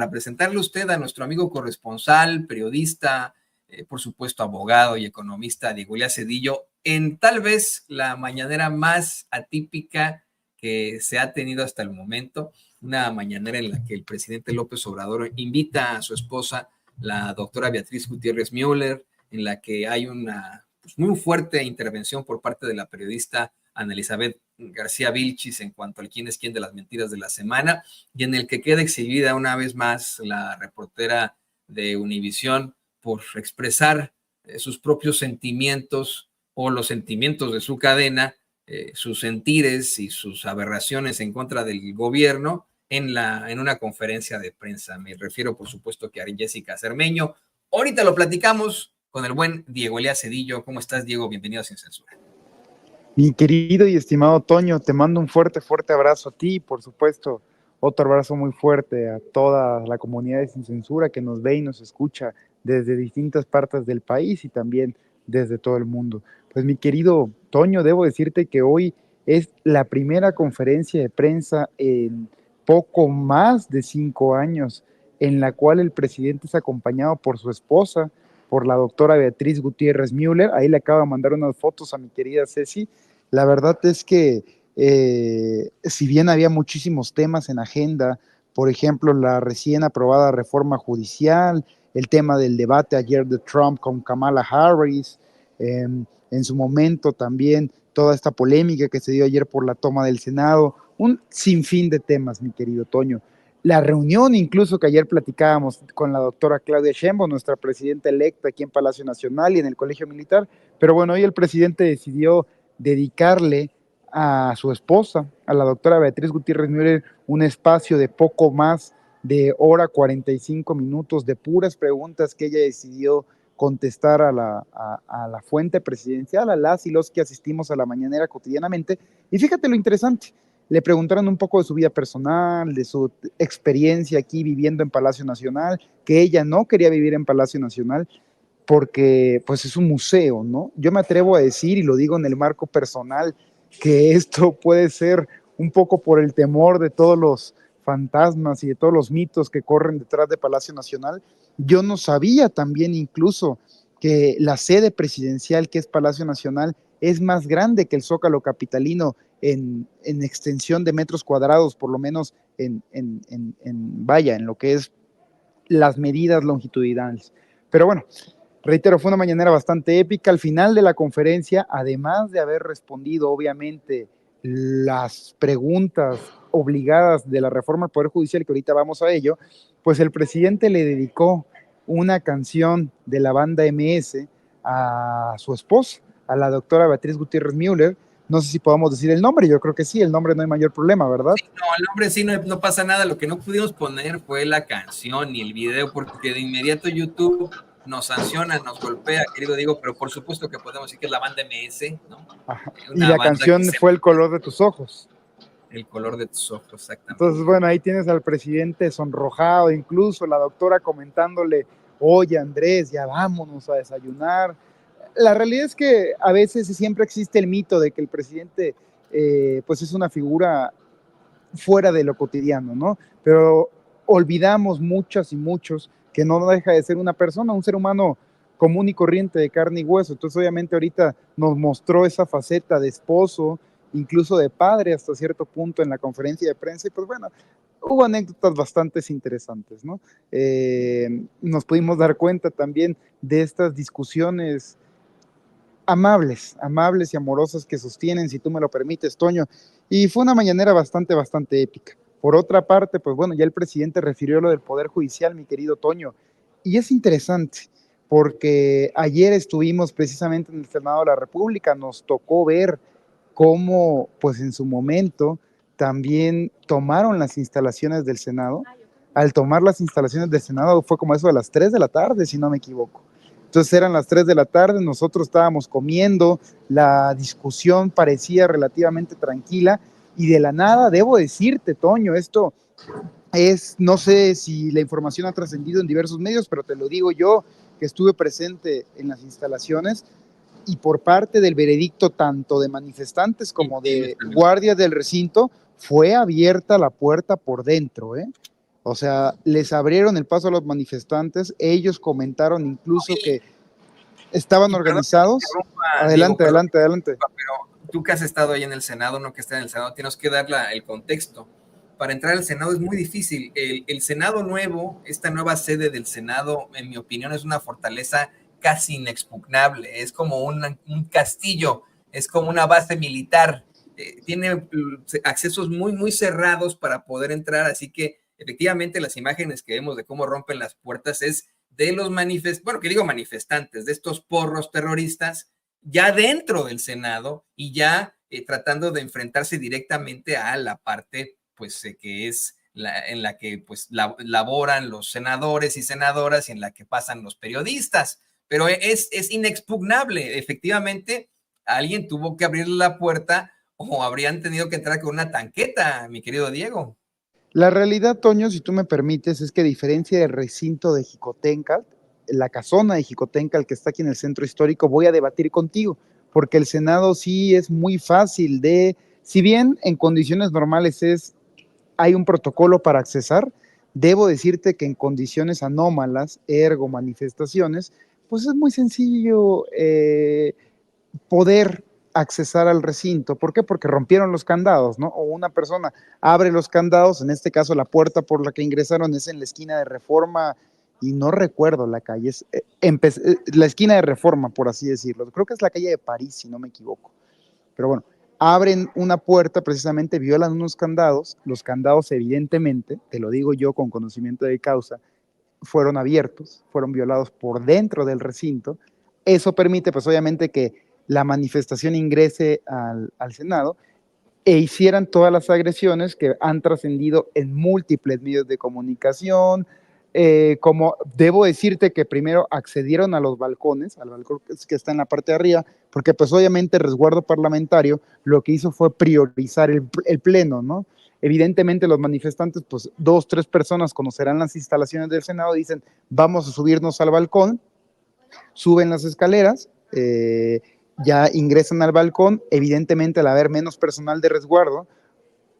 para presentarle a usted a nuestro amigo corresponsal, periodista, por supuesto abogado y economista Diego Elías Cedillo, en tal vez la mañanera más atípica que se ha tenido hasta el momento, una mañanera en la que el presidente López Obrador invita a su esposa, la doctora Beatriz Gutiérrez Müller, en la que hay una muy fuerte intervención por parte de la periodista Ana Elizabeth García Vilchis en cuanto al quién es quién de las mentiras de la semana, y en el que queda exhibida una vez más la reportera de Univisión por expresar sus propios sentimientos o los sentimientos de su cadena, sus sentires y sus aberraciones en contra del gobierno en una conferencia de prensa. Me refiero, por supuesto, que a Jessica Cermeño. Ahorita lo platicamos con el buen Diego Elías Cedillo. ¿Cómo estás, Diego? Bienvenido a Sin Censura. Mi querido y estimado Toño, te mando un fuerte abrazo a ti, por supuesto, otro abrazo muy fuerte a toda la comunidad de Sin Censura que nos ve y nos escucha desde distintas partes del país y también desde todo el mundo. Pues mi querido Toño, debo decirte que hoy es la primera conferencia de prensa en poco más de 5 años en la cual el presidente es acompañado por su esposa, por la doctora Beatriz Gutiérrez Müller. Ahí le acabo de mandar unas fotos a mi querida Ceci. La verdad es que si bien había muchísimos temas en agenda, por ejemplo, la recién aprobada reforma judicial, el tema del debate ayer de Trump con Kamala Harris, en su momento también toda esta polémica que se dio ayer por la toma del Senado, un sinfín de temas, mi querido Toño. La reunión incluso que ayer platicábamos con la doctora Claudia Sheinbaum, nuestra presidenta electa aquí en Palacio Nacional y en el Colegio Militar, pero bueno, hoy el presidente decidió dedicarle a su esposa, a la doctora Beatriz Gutiérrez Müller, un espacio de poco más de hora 45 minutos de puras preguntas que ella decidió contestar a la fuente presidencial, a las y los que asistimos a la mañanera cotidianamente. Y fíjate lo interesante, le preguntaron un poco de su vida personal, de su experiencia aquí viviendo en Palacio Nacional, que ella no quería vivir en Palacio Nacional porque pues es un museo, ¿no? Yo me atrevo a decir, y lo digo en el marco personal, que esto puede ser un poco por el temor de todos los fantasmas y de todos los mitos que corren detrás de Palacio Nacional. Yo no sabía también incluso que la sede presidencial, que es Palacio Nacional, es más grande que el Zócalo capitalino en extensión de metros cuadrados, por lo menos en lo que es las medidas longitudinales. Pero bueno, reitero, fue una mañanera bastante épica. Al final de la conferencia, además de haber respondido, obviamente, las preguntas obligadas de la reforma al Poder Judicial, que ahorita vamos a ello, pues el presidente le dedicó una canción de la banda MS a su esposa, a la doctora Beatriz Gutiérrez Müller. No sé si podamos decir el nombre, yo creo que sí, el nombre no hay mayor problema, ¿verdad? Sí, no, el nombre sí, no pasa nada. Lo que no pudimos poner fue la canción y el video, porque de inmediato YouTube nos sanciona, nos golpea, querido Diego, pero por supuesto que podemos decir que es la banda MS, ¿no? Y la canción fue El color de tus ojos. El color de tus ojos, exactamente. Entonces, bueno, ahí tienes al presidente sonrojado, incluso la doctora comentándole, oye Andrés, ya vámonos a desayunar. La realidad es que a veces siempre existe el mito de que el presidente pues es una figura fuera de lo cotidiano, ¿no? Pero olvidamos muchas y muchos que no deja de ser una persona, un ser humano común y corriente de carne y hueso. Entonces, obviamente, ahorita nos mostró esa faceta de esposo, incluso de padre hasta cierto punto en la conferencia de prensa. Y pues bueno, hubo anécdotas bastante interesantes, ¿no? Nos pudimos dar cuenta también de estas discusiones amables y amorosas que sostienen, si tú me lo permites, Toño. Y fue una mañanera bastante épica. Por otra parte, pues bueno, ya el presidente refirió lo del Poder Judicial, mi querido Toño. Y es interesante, porque ayer estuvimos precisamente en el Senado de la República, nos tocó ver cómo, pues en su momento, también tomaron las instalaciones del Senado. Al tomar las instalaciones del Senado fue como eso de las 3 de la tarde, si no me equivoco. Entonces eran las 3 de la tarde, nosotros estábamos comiendo, la discusión parecía relativamente tranquila y de la nada, debo decirte, Toño, esto es, no sé si la información ha trascendido en diversos medios, pero te lo digo yo, que estuve presente en las instalaciones, y por parte del veredicto tanto de manifestantes como de guardias del recinto, fue abierta la puerta por dentro, ¿eh? O sea, les abrieron el paso a los manifestantes, ellos comentaron incluso que estaban Y perdón que te organizados. interrumpa, Diego, Adelante, perdón adelante, que te adelante. interrumpa, pero tú que has estado ahí en el Senado, uno que está en el Senado, tienes que dar el contexto. Para entrar al Senado es muy difícil. El Senado nuevo, esta nueva sede del Senado, en mi opinión, es una fortaleza casi inexpugnable. Es como un castillo, es como una base militar. Tiene accesos muy, muy cerrados para poder entrar, así que efectivamente las imágenes que vemos de cómo rompen las puertas es de los manifestantes, de estos porros terroristas, ya dentro del Senado y ya tratando de enfrentarse directamente a la parte, pues, que es en la que pues laboran los senadores y senadoras y en la que pasan los periodistas. Pero es inexpugnable, efectivamente, alguien tuvo que abrir la puerta o habrían tenido que entrar con una tanqueta, mi querido Diego. La realidad, Toño, si tú me permites, es que a diferencia del recinto de Jicotencal, la casona de Jicotencal que está aquí en el centro histórico, voy a debatir contigo, porque el Senado sí es muy fácil de, si bien en condiciones normales hay un protocolo para accesar, debo decirte que en condiciones anómalas, ergo manifestaciones, pues es muy sencillo poder accesar al recinto. ¿Por qué? Porque rompieron los candados, ¿no? O una persona abre los candados, en este caso la puerta por la que ingresaron es en la esquina de Reforma, y no recuerdo la calle, es la esquina de Reforma, por así decirlo. Creo que es la calle de París, si no me equivoco. Pero bueno, abren una puerta, precisamente violan unos candados, los candados evidentemente, te lo digo yo con conocimiento de causa, fueron abiertos, fueron violados por dentro del recinto. Eso permite, pues obviamente, que la manifestación ingrese al Senado e hicieran todas las agresiones que han trascendido en múltiples medios de comunicación. Como debo decirte que primero accedieron a los balcones, al balcón que está en la parte de arriba, porque pues obviamente el resguardo parlamentario lo que hizo fue priorizar el pleno, ¿no? Evidentemente los manifestantes, pues 2, 3 personas conocerán las instalaciones del Senado, dicen, vamos a subirnos al balcón, suben las escaleras, ya ingresan al balcón, evidentemente al haber menos personal de resguardo,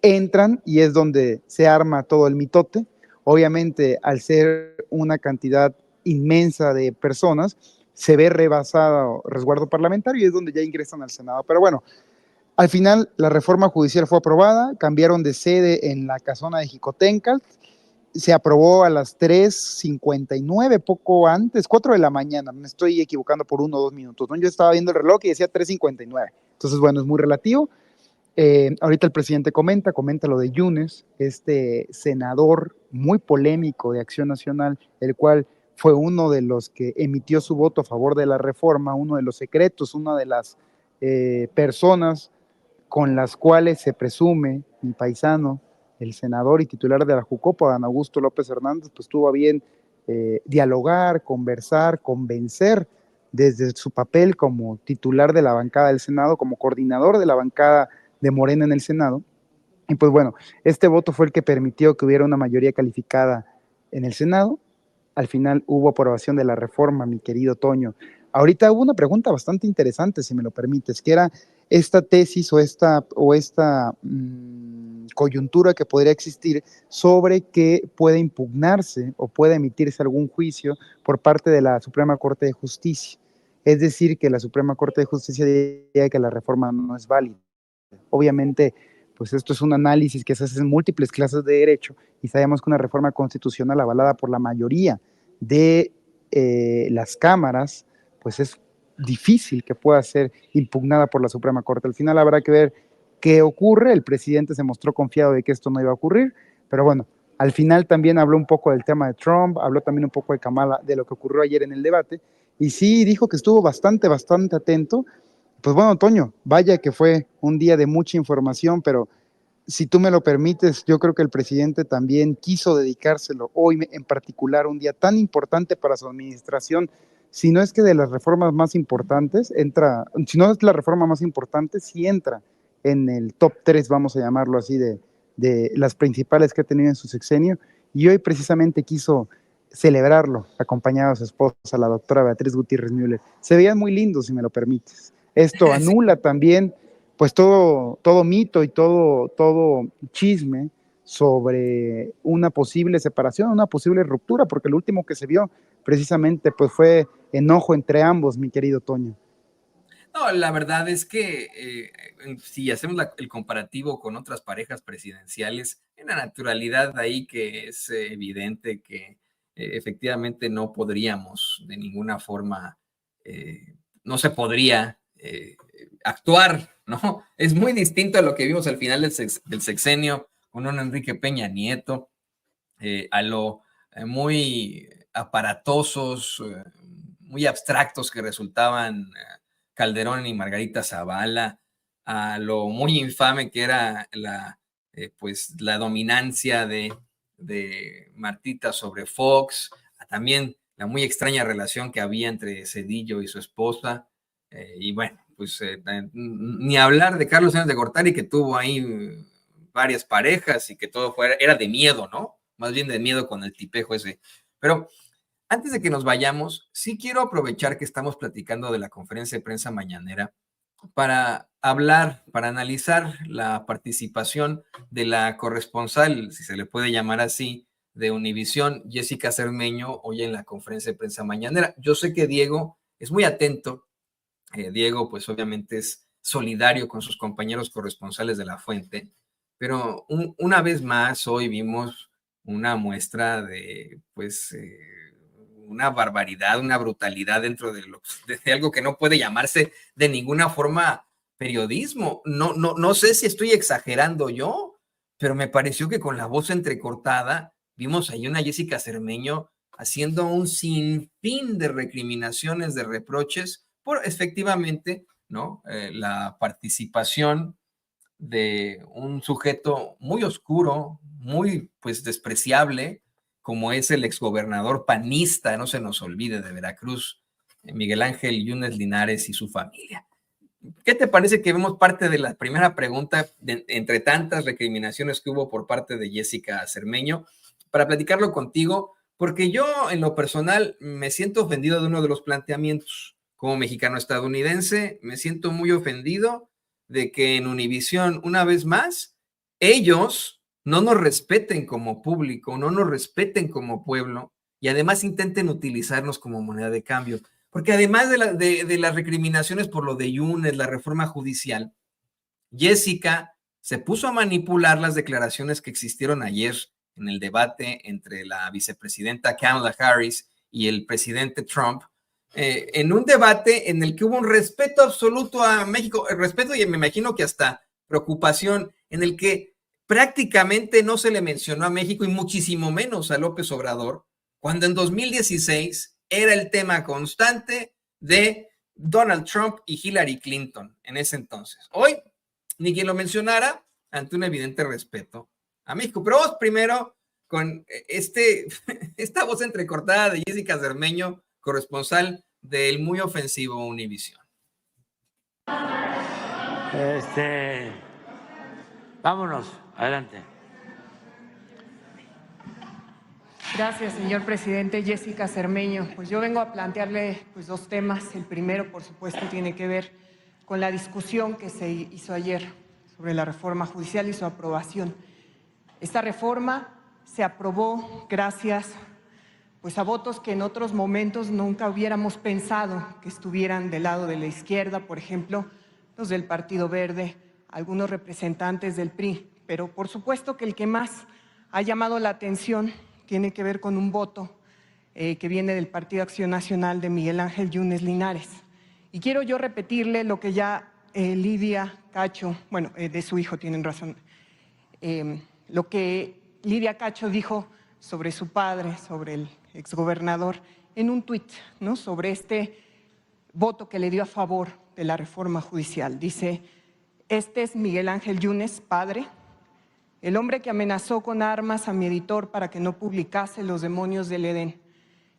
entran y es donde se arma todo el mitote. Obviamente, al ser una cantidad inmensa de personas, se ve rebasado resguardo parlamentario y es donde ya ingresan al Senado. Pero bueno, al final la reforma judicial fue aprobada, cambiaron de sede en la casona de Jicotencal, se aprobó a las 3:59, poco antes, 4 de la mañana, me estoy equivocando por 1 o 2 minutos, ¿no? Yo estaba viendo el reloj y decía 3:59, entonces bueno, es muy relativo. Ahorita el presidente comenta lo de Yunes, este senador muy polémico de Acción Nacional, el cual fue uno de los que emitió su voto a favor de la reforma, uno de los secretos, una de las personas con las cuales se presume mi paisano, el senador y titular de la Jucopo, Dan Augusto López Hernández, pues tuvo a bien dialogar, conversar, convencer desde su papel como titular de la bancada del Senado, como coordinador de la bancada de Morena en el Senado. Y pues bueno, este voto fue el que permitió que hubiera una mayoría calificada en el Senado. Al final hubo aprobación de la reforma, mi querido Toño. Ahorita hubo una pregunta bastante interesante, si me lo permites, que era esta tesis o esta coyuntura que podría existir sobre que puede impugnarse o puede emitirse algún juicio por parte de la Suprema Corte de Justicia. Es decir, que la Suprema Corte de Justicia diría que la reforma no es válida. Obviamente, pues esto es un análisis que se hace en múltiples clases de derecho y sabemos que una reforma constitucional avalada por la mayoría de las cámaras, pues es difícil que pueda ser impugnada por la Suprema Corte. Al final habrá que ver qué ocurre. El presidente se mostró confiado de que esto no iba a ocurrir, pero bueno, al final también habló un poco del tema de Trump, habló también un poco de Kamala, de lo que ocurrió ayer en el debate, y sí dijo que estuvo bastante, bastante atento. Pues bueno, Toño, vaya que fue un día de mucha información, pero si tú me lo permites, yo creo que el presidente también quiso dedicárselo hoy en particular, un día tan importante para su administración, si no es que de las reformas más importantes, si no es la reforma más importante, sí entra en el top 3, vamos a llamarlo así, de las principales que ha tenido en su sexenio, y hoy precisamente quiso celebrarlo, acompañado de su esposa, la doctora Beatriz Gutiérrez Müller. Se veían muy lindos, si me lo permites. Esto anula también pues todo mito y todo chisme sobre una posible separación, una posible ruptura, porque lo último que se vio precisamente pues fue enojo entre ambos, mi querido Toño. No, la verdad es que si hacemos el comparativo con otras parejas presidenciales, hay una naturalidad ahí que es evidente que efectivamente no podríamos de ninguna forma, no se podría actuar, ¿no? Es muy distinto a lo que vimos al final del sexenio con un Enrique Peña Nieto, a lo muy aparatosos, muy abstractos que resultaban Calderón y Margarita Zavala, a lo muy infame que era pues, la dominancia de Martita sobre Fox, a también la muy extraña relación que había entre Zedillo y su esposa, y bueno, pues ni hablar de Carlos Sáenz de Gortari, que tuvo ahí varias parejas y que todo era de miedo, ¿no? Más bien de miedo con el tipejo ese. Pero antes de que nos vayamos, sí quiero aprovechar que estamos platicando de la conferencia de prensa mañanera para hablar, para analizar la participación de la corresponsal, si se le puede llamar así, de Univisión, Jessica Cermeño, hoy en la conferencia de prensa mañanera. Yo sé que Diego es muy atento. Diego, pues obviamente es solidario con sus compañeros corresponsales de la fuente, pero una vez más hoy vimos una muestra de, pues, una barbaridad, una brutalidad dentro de algo que no puede llamarse de ninguna forma periodismo. No sé si estoy exagerando yo, pero me pareció que con la voz entrecortada vimos ahí una Jessica Cermeño haciendo un sinfín de recriminaciones, de reproches por efectivamente, ¿no? La participación de un sujeto muy oscuro, muy pues despreciable, como es el exgobernador panista, no se nos olvide, de Veracruz, Miguel Ángel Yunes Linares y su familia. ¿Qué te parece que vemos parte de la primera pregunta entre tantas recriminaciones que hubo por parte de Jessica Cermeño? Para platicarlo contigo, porque yo en lo personal me siento ofendido de uno de los planteamientos. Como mexicano estadounidense, me siento muy ofendido de que en Univisión, una vez más, ellos no nos respeten como público, no nos respeten como pueblo y además intenten utilizarnos como moneda de cambio. Porque además de las recriminaciones por lo de Yunes, la reforma judicial, Jessica se puso a manipular las declaraciones que existieron ayer en el debate entre la vicepresidenta Kamala Harris y el presidente Trump, en un debate en el que hubo un respeto absoluto a México, respeto y me imagino que hasta preocupación, en el que prácticamente no se le mencionó a México y muchísimo menos a López Obrador, cuando en 2016 era el tema constante de Donald Trump y Hillary Clinton en ese entonces. Hoy ni quien lo mencionara ante un evidente respeto a México. Pero vos primero con esta voz entrecortada de Jessica Cermeño, corresponsal del muy ofensivo Univisión. Vámonos, adelante. Gracias, señor presidente. Jessica Cermeño. Pues yo vengo a plantearle pues, dos temas. El primero, por supuesto, tiene que ver con la discusión que se hizo ayer sobre la reforma judicial y su aprobación. Esta reforma se aprobó gracias pues, a votos que en otros momentos nunca hubiéramos pensado que estuvieran del lado de la izquierda, por ejemplo, los del Partido Verde, algunos representantes del PRI. Pero por supuesto que el que más ha llamado la atención tiene que ver con un voto que viene del Partido Acción Nacional de Miguel Ángel Yunes Linares. Y quiero yo repetirle lo que ya Lidia Cacho, bueno, de su hijo tienen razón, lo que Lidia Cacho dijo sobre su padre, sobre el exgobernador, en un tuit, ¿no? Sobre este voto que le dio a favor de la reforma judicial. Dice, este es Miguel Ángel Yunes, padre, el hombre que amenazó con armas a mi editor para que no publicase Los demonios del Edén,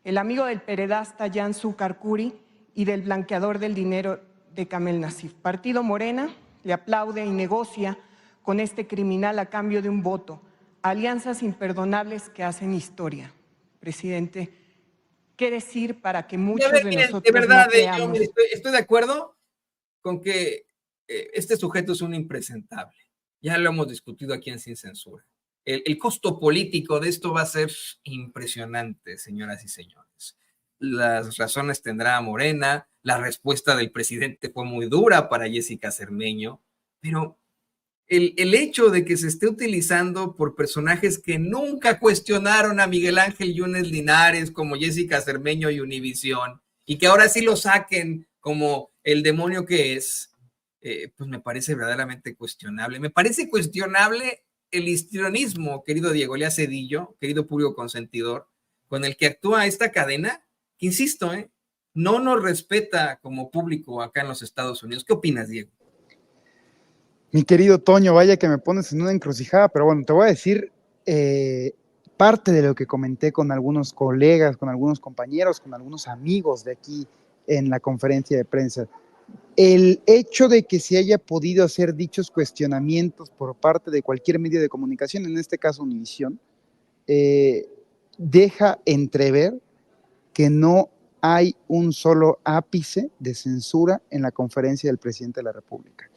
el amigo del peredasta Jansu Karkuri y del blanqueador del dinero de Kamel Nasif. Partido Morena le aplaude y negocia con este criminal a cambio de un voto. Alianzas imperdonables que hacen historia. Presidente, ¿qué decir para que muchos de nosotros de verdad, no creamos? yo estoy de acuerdo con que este sujeto es un impresentable. Ya lo hemos discutido aquí en Sin Censura. el costo político de esto va a ser impresionante, señoras y señores. Las razones tendrá Morena, la respuesta del presidente fue muy dura para Jessica Cermeño, pero el hecho de que se esté utilizando por personajes que nunca cuestionaron a Miguel Ángel Yunes Linares como Jessica Cermeño y Univisión, y que ahora sí lo saquen como el demonio que es, pues me parece verdaderamente cuestionable. Me parece cuestionable el histrionismo, querido Diego Elías Cedillo, querido público consentidor, con el que actúa esta cadena, que insisto, no nos respeta como público acá en los Estados Unidos. ¿Qué opinas, Diego? Mi querido Toño, vaya que me pones en una encrucijada, pero bueno, te voy a decir parte de lo que comenté con algunos colegas, con algunos compañeros, con algunos amigos de aquí en la conferencia de prensa. El hecho de que se haya podido hacer dichos cuestionamientos por parte de cualquier medio de comunicación, en este caso Univisión, deja entrever que no hay un solo ápice de censura en la conferencia del presidente de la República.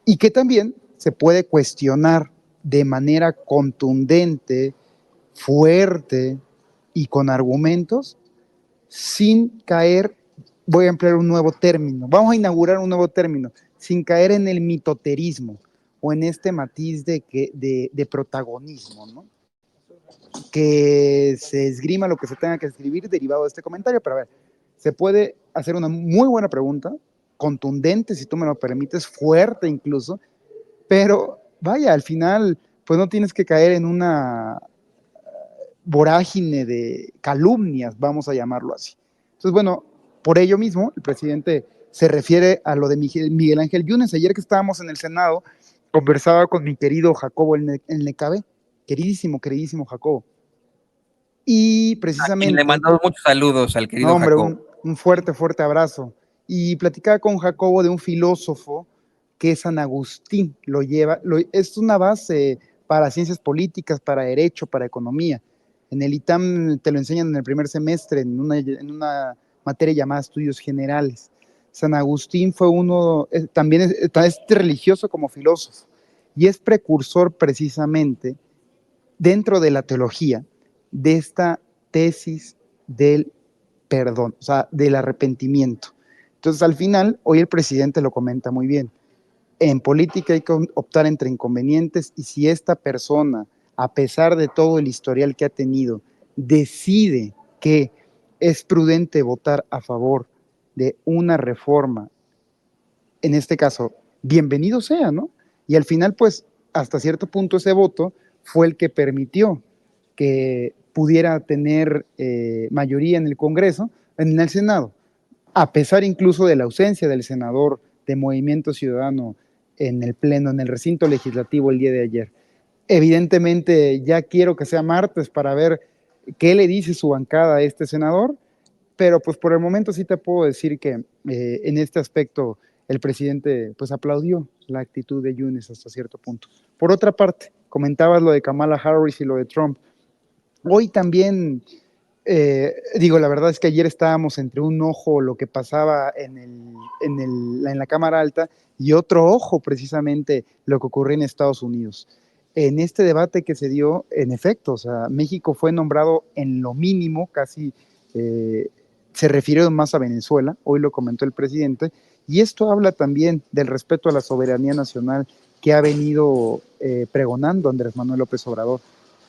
Y que también se puede cuestionar de manera contundente, fuerte y con argumentos, sin caer, voy a emplear un nuevo término, vamos a inaugurar un nuevo término, sin caer en el mitoterismo o en este matiz de protagonismo, ¿no? Que se esgrima lo que se tenga que escribir derivado de este comentario, pero a ver, se puede hacer una muy buena pregunta, contundente, si tú me lo permites, fuerte incluso, pero vaya, al final, pues no tienes que caer en una vorágine de calumnias, vamos a llamarlo así. Entonces, bueno, por ello mismo, el presidente se refiere a lo de Miguel Ángel Yunes. Ayer que estábamos en el Senado, conversaba con mi querido Jacobo el Necabé, queridísimo Jacobo. Y precisamente... Le mando muchos saludos al querido hombre, Jacobo. Un fuerte abrazo. Y platicaba con Jacobo de un filósofo que es San Agustín. Es una base para ciencias políticas, para derecho, para economía. En el ITAM te lo enseñan en el primer semestre, en una materia llamada Estudios Generales. San Agustín fue también es religioso como filósofo, y es precursor precisamente dentro de la teología de esta tesis del perdón, o sea, del arrepentimiento. Entonces, al final, hoy el presidente lo comenta muy bien. En política hay que optar entre inconvenientes, y si esta persona, a pesar de todo el historial que ha tenido, decide que es prudente votar a favor de una reforma, en este caso, bienvenido sea, ¿no? Y al final, pues, hasta cierto punto ese voto fue el que permitió que pudiera tener mayoría en el Congreso, en el Senado, a pesar incluso de la ausencia del senador de Movimiento Ciudadano en el Pleno, en el recinto legislativo el día de ayer. Evidentemente ya quiero que sea martes para ver qué le dice su bancada a este senador, pero pues por el momento sí te puedo decir que en este aspecto el presidente pues aplaudió la actitud de Yunes hasta cierto punto. Por otra parte, comentabas lo de Kamala Harris y lo de Trump. Hoy también, la verdad es que ayer estábamos entre un ojo lo que pasaba en la Cámara Alta y otro ojo precisamente lo que ocurrió en Estados Unidos. En este debate que se dio, en efecto, o sea, México fue nombrado en lo mínimo, casi se refirió más a Venezuela, hoy lo comentó el presidente, y esto habla también del respeto a la soberanía nacional que ha venido pregonando Andrés Manuel López Obrador.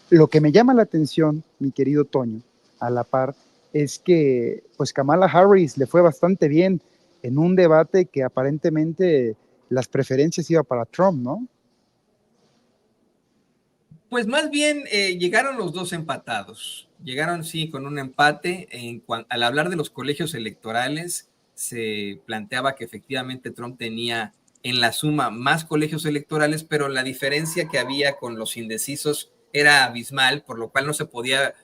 Lo que me llama la atención, mi querido Toño, a la par, es que pues Kamala Harris le fue bastante bien en un debate que aparentemente las preferencias iban para Trump, ¿no? Pues más bien llegaron los dos empatados. Llegaron, sí, con un empate. Al hablar de los colegios electorales, se planteaba que efectivamente Trump tenía en la suma más colegios electorales, pero la diferencia que había con los indecisos era abismal, por lo cual no se podía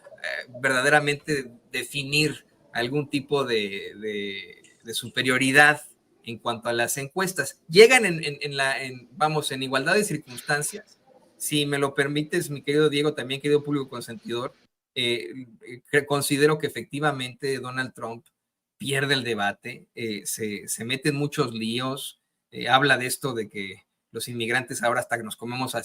verdaderamente definir algún tipo de superioridad en cuanto a las encuestas. Llegan en igualdad de circunstancias. Si me lo permites, mi querido Diego, también querido público consentidor, considero que efectivamente Donald Trump pierde el debate, se mete en muchos líos, habla de esto de que los inmigrantes ahora hasta que nos comemos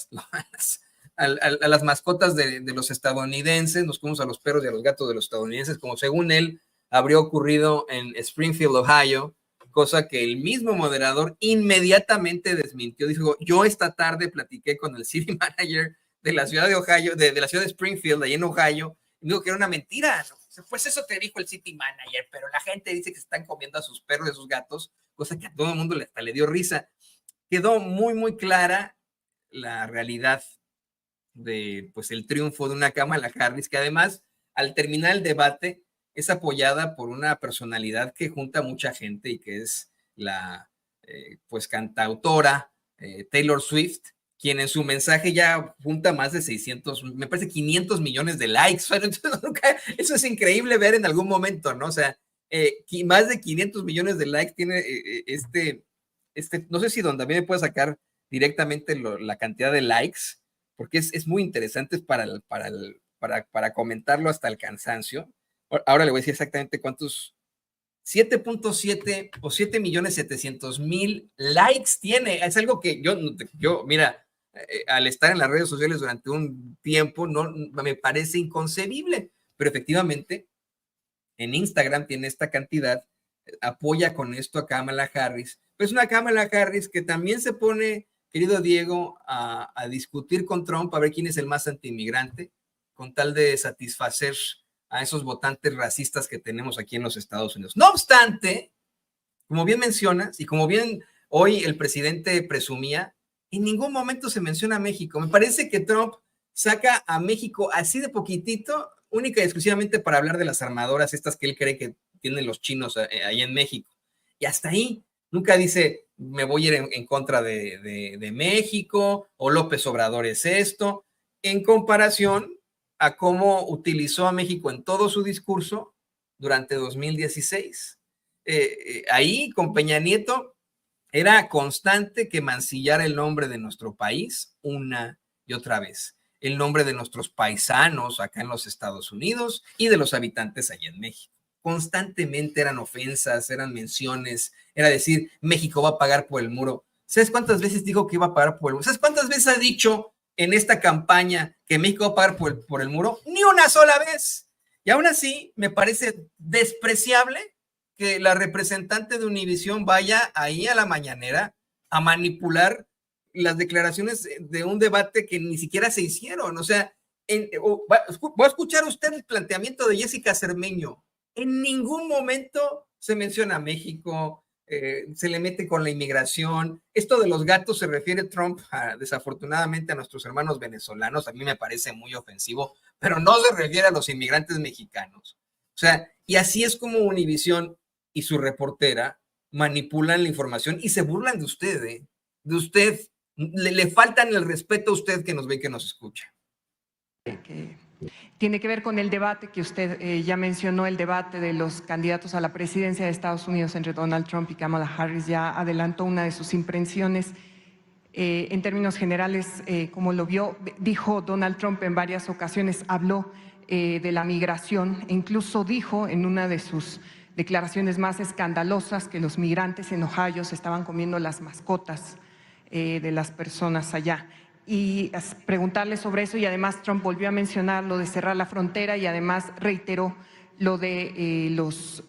a las mascotas de los estadounidenses, nos comimos a los perros y a los gatos de los estadounidenses, como según él habría ocurrido en Springfield, Ohio, cosa que el mismo moderador inmediatamente desmintió. Dijo, yo esta tarde platiqué con el city manager de la ciudad de Ohio, de la ciudad de Springfield, ahí en Ohio, y dijo que era una mentira, ¿no? Pues eso te dijo el city manager, pero la gente dice que se están comiendo a sus perros y a sus gatos, cosa que a todo el mundo le dio risa. Quedó muy, muy clara la realidad de, pues, el triunfo de una Kamala Harris, que además, al terminar el debate, es apoyada por una personalidad que junta mucha gente y que es la, pues, cantautora Taylor Swift, quien en su mensaje ya junta más de 600, me parece 500 millones de likes. Eso es increíble ver en algún momento, ¿no? O sea, más de 500 millones de likes tiene no sé si don David me puede sacar directamente la cantidad de likes, porque es muy interesante para comentarlo hasta el cansancio. Ahora le voy a decir exactamente cuántos, 7.7 o 7.700.000 likes tiene. Es algo que yo mira, al estar en las redes sociales durante un tiempo, no me parece inconcebible, pero efectivamente en Instagram tiene esta cantidad, apoya con esto a Kamala Harris. Pues una Kamala Harris que también se pone, querido Diego, a discutir con Trump a ver quién es el más antiinmigrante, con tal de satisfacer a esos votantes racistas que tenemos aquí en los Estados Unidos. No obstante, como bien mencionas, y como bien hoy el presidente presumía, en ningún momento se menciona a México. Me parece que Trump saca a México así de poquitito, única y exclusivamente para hablar de las armadoras estas que él cree que tienen los chinos ahí en México. Y hasta ahí, nunca dice, me voy a ir en contra de México, o López Obrador es esto, en comparación a cómo utilizó a México en todo su discurso durante 2016. Ahí, con Peña Nieto, era constante que mancillara el nombre de nuestro país una y otra vez, el nombre de nuestros paisanos acá en los Estados Unidos y de los habitantes allá en México. Constantemente eran ofensas, eran menciones, era decir, México va a pagar por el muro. ¿Sabes cuántas veces dijo que iba a pagar por el muro? ¿Sabes cuántas veces ha dicho en esta campaña que México va a pagar por el muro? Ni una sola vez. Y aún así, me parece despreciable que la representante de Univisión vaya ahí a la mañanera a manipular las declaraciones de un debate que ni siquiera se hicieron. O sea, va a escuchar usted el planteamiento de Jessica Cermeño. En ningún momento se menciona a México, se le mete con la inmigración. Esto de los gatos se refiere Trump desafortunadamente a nuestros hermanos venezolanos. A mí me parece muy ofensivo, pero no se refiere a los inmigrantes mexicanos. O sea, y así es como Univisión y su reportera manipulan la información y se burlan de usted, ¿eh? De usted. Le faltan el respeto a usted que nos ve y que nos escucha. Que tiene que ver con el debate que usted ya mencionó, el debate de los candidatos a la presidencia de Estados Unidos entre Donald Trump y Kamala Harris. Ya adelantó una de sus impresiones. En términos generales, como lo vio, dijo Donald Trump en varias ocasiones, habló de la migración e incluso dijo en una de sus declaraciones más escandalosas que los migrantes en Ohio se estaban comiendo las mascotas de las personas allá. Y preguntarle sobre eso, y además Trump volvió a mencionar lo de cerrar la frontera y además reiteró lo de los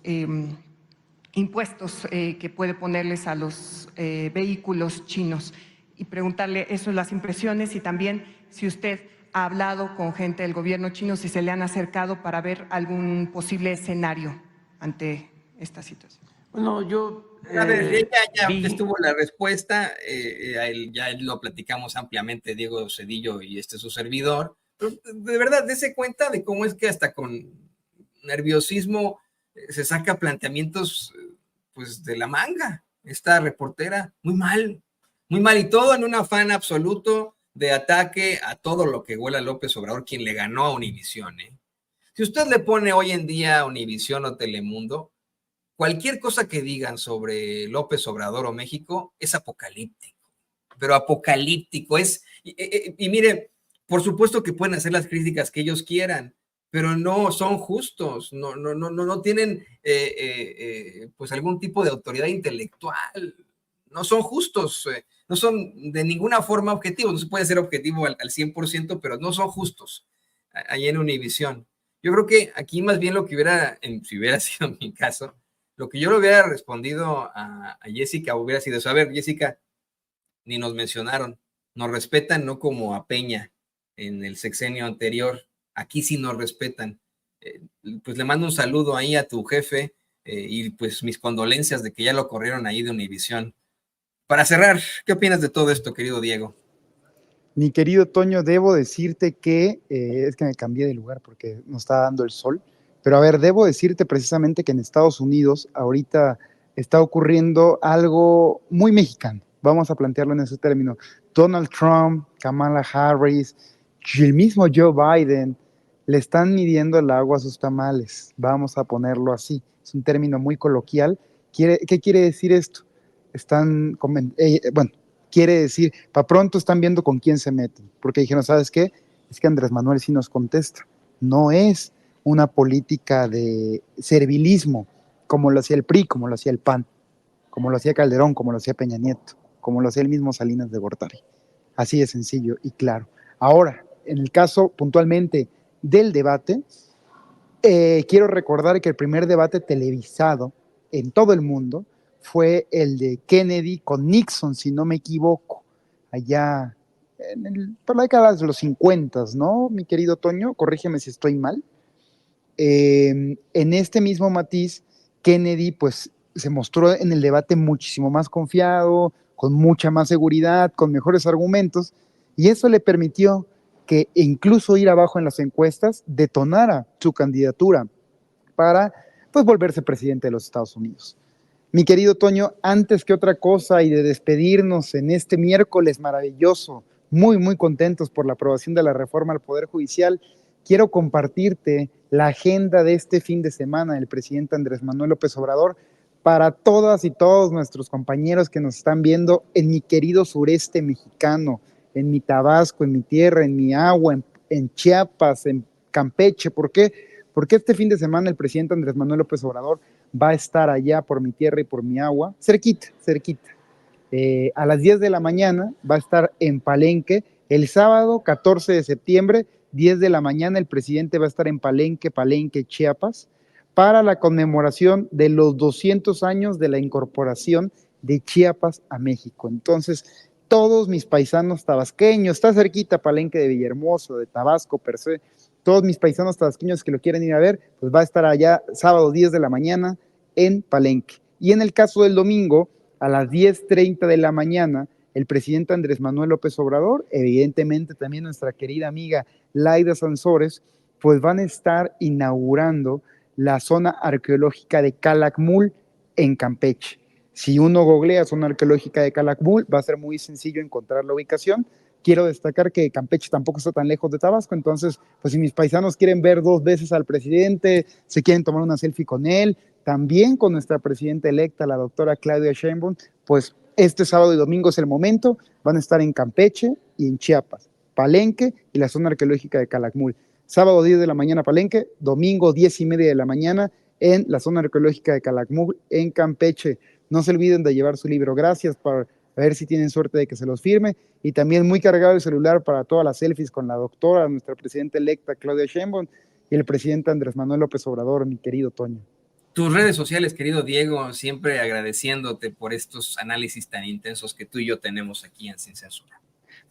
impuestos que puede ponerles a los vehículos chinos. Y preguntarle eso, las impresiones, y también si usted ha hablado con gente del gobierno chino, si se le han acercado para ver algún posible escenario ante esta situación. Bueno, yo a ver, ya estuvo la respuesta, ya lo platicamos ampliamente Diego Cedillo y su servidor, pero de verdad, dése cuenta de cómo es que hasta con nerviosismo se saca planteamientos pues de la manga, esta reportera, muy mal, y todo en un afán absoluto de ataque a todo lo que huela López Obrador, quien le ganó a Univisión, ¿eh? Si usted le pone hoy en día a Univisión o Telemundo, cualquier cosa que digan sobre López Obrador o México es apocalíptico, pero apocalíptico es, y mire, por supuesto que pueden hacer las críticas que ellos quieran, pero no son justos, no tienen pues algún tipo de autoridad intelectual, no son justos, no son de ninguna forma objetivos, no se puede ser objetivo al 100%, pero no son justos ahí en Univisión. Yo creo que aquí más bien lo que si hubiera sido mi caso, lo que yo le hubiera respondido a Jessica hubiera sido eso: a ver, Jessica, ni nos mencionaron, nos respetan no como a Peña en el sexenio anterior, aquí sí nos respetan. Pues le mando un saludo ahí a tu jefe y pues mis condolencias de que ya lo corrieron ahí de Univisión. Para cerrar, ¿qué opinas de todo esto, querido Diego? Mi querido Toño, debo decirte que es que me cambié de lugar porque nos está dando el sol, pero a ver, debo decirte precisamente que en Estados Unidos ahorita está ocurriendo algo muy mexicano. Vamos a plantearlo en ese término. Donald Trump, Kamala Harris y el mismo Joe Biden le están midiendo el agua a sus tamales. Vamos a ponerlo así. Es un término muy coloquial. ¿Qué quiere decir esto? Bueno, quiere decir, para pronto están viendo con quién se meten, porque dijeron, ¿sabes qué? Es que Andrés Manuel sí nos contesta. No es una política de servilismo, como lo hacía el PRI, como lo hacía el PAN, como lo hacía Calderón, como lo hacía Peña Nieto, como lo hacía el mismo Salinas de Gortari. Así de sencillo y claro. Ahora, en el caso puntualmente del debate, quiero recordar que el primer debate televisado en todo el mundo fue el de Kennedy con Nixon, si no me equivoco, allá por la década de los 50, ¿no, mi querido Toño? Corrígeme si estoy mal. En este mismo matiz, Kennedy pues se mostró en el debate muchísimo más confiado, con mucha más seguridad, con mejores argumentos, y eso le permitió que incluso ir abajo en las encuestas detonara su candidatura para pues volverse presidente de los Estados Unidos. Mi querido Toño, antes que otra cosa y de despedirnos en este miércoles maravilloso, muy, muy contentos por la aprobación de la reforma al Poder Judicial, quiero compartirte la agenda de este fin de semana del presidente Andrés Manuel López Obrador para todas y todos nuestros compañeros que nos están viendo en mi querido sureste mexicano, en mi Tabasco, en mi tierra, en mi agua, en Chiapas, en Campeche. ¿Por qué? Porque este fin de semana el presidente Andrés Manuel López Obrador va a estar allá por mi tierra y por mi agua, cerquita, cerquita. A las 10 de la mañana va a estar en Palenque. El sábado 14 de septiembre, 10 de la mañana, el presidente va a estar en Palenque, Chiapas, para la conmemoración de los 200 años de la incorporación de Chiapas a México. Entonces, todos mis paisanos tabasqueños, está cerquita Palenque de Villahermosa, de Tabasco per se, todos mis paisanos tabasqueños que lo quieren ir a ver, pues va a estar allá sábado 10 de la mañana en Palenque. Y en el caso del domingo, a las 10:30 de la mañana, el presidente Andrés Manuel López Obrador, evidentemente también nuestra querida amiga Laida Sansores, pues van a estar inaugurando la zona arqueológica de Calakmul en Campeche. Si uno googlea zona arqueológica de Calakmul, va a ser muy sencillo encontrar la ubicación. Quiero destacar que Campeche tampoco está tan lejos de Tabasco, entonces, pues si mis paisanos quieren ver 2 veces al presidente, se quieren tomar una selfie con él, también con nuestra presidenta electa, la doctora Claudia Sheinbaum, pues este sábado y domingo es el momento, van a estar en Campeche y en Chiapas, Palenque y la zona arqueológica de Calakmul. Sábado 10 de la mañana Palenque, domingo 10:30 de la mañana en la zona arqueológica de Calakmul en Campeche. No se olviden de llevar su libro. Gracias por a ver si tienen suerte de que se los firme, y también muy cargado el celular para todas las selfies con la doctora, nuestra presidenta electa Claudia Sheinbaum y el presidente Andrés Manuel López Obrador, mi querido Toño. Tus redes sociales, querido Diego, siempre agradeciéndote por estos análisis tan intensos que tú y yo tenemos aquí en Sin Censura.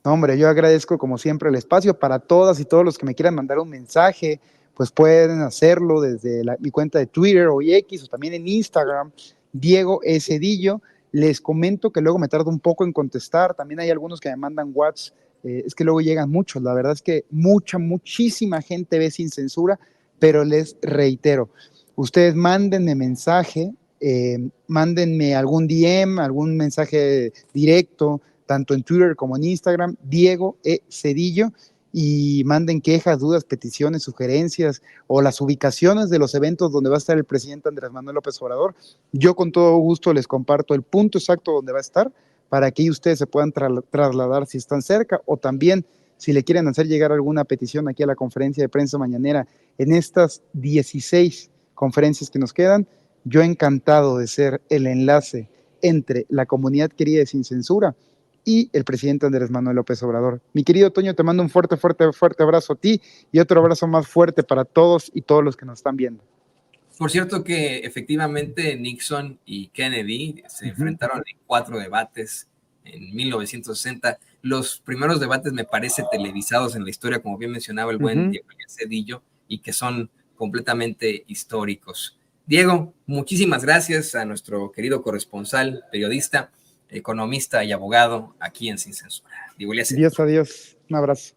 No, hombre, yo agradezco como siempre el espacio para todas y todos los que me quieran mandar un mensaje, pues pueden hacerlo desde mi cuenta de Twitter o X o también en Instagram, Diego Cedillo. Les comento que luego me tardo un poco en contestar, también hay algunos que me mandan WhatsApp, es que luego llegan muchos, la verdad es que muchísima gente ve Sin Censura, pero les reitero, ustedes mándenme mensaje, mándenme algún DM, algún mensaje directo, tanto en Twitter como en Instagram, Diego Cedillo, y manden quejas, dudas, peticiones, sugerencias o las ubicaciones de los eventos donde va a estar el presidente Andrés Manuel López Obrador. Yo con todo gusto les comparto el punto exacto donde va a estar para que ustedes se puedan trasladar si están cerca, o también si le quieren hacer llegar alguna petición aquí a la conferencia de prensa mañanera en estas 16 conferencias que nos quedan. Yo encantado de ser el enlace entre la comunidad querida de Sin Censura y el presidente Andrés Manuel López Obrador. Mi querido Toño, te mando un fuerte, fuerte, fuerte abrazo a ti y otro abrazo más fuerte para todos y todos los que nos están viendo. Por cierto que efectivamente Nixon y Kennedy se enfrentaron en 4 debates en 1960. Los primeros debates me parece televisados en la historia, como bien mencionaba el buen Diego Cedillo, y que son completamente históricos. Diego, muchísimas gracias a nuestro querido corresponsal, periodista, economista y abogado aquí en Sin Censura. Diego Cedillo. Adiós, adiós. Un abrazo.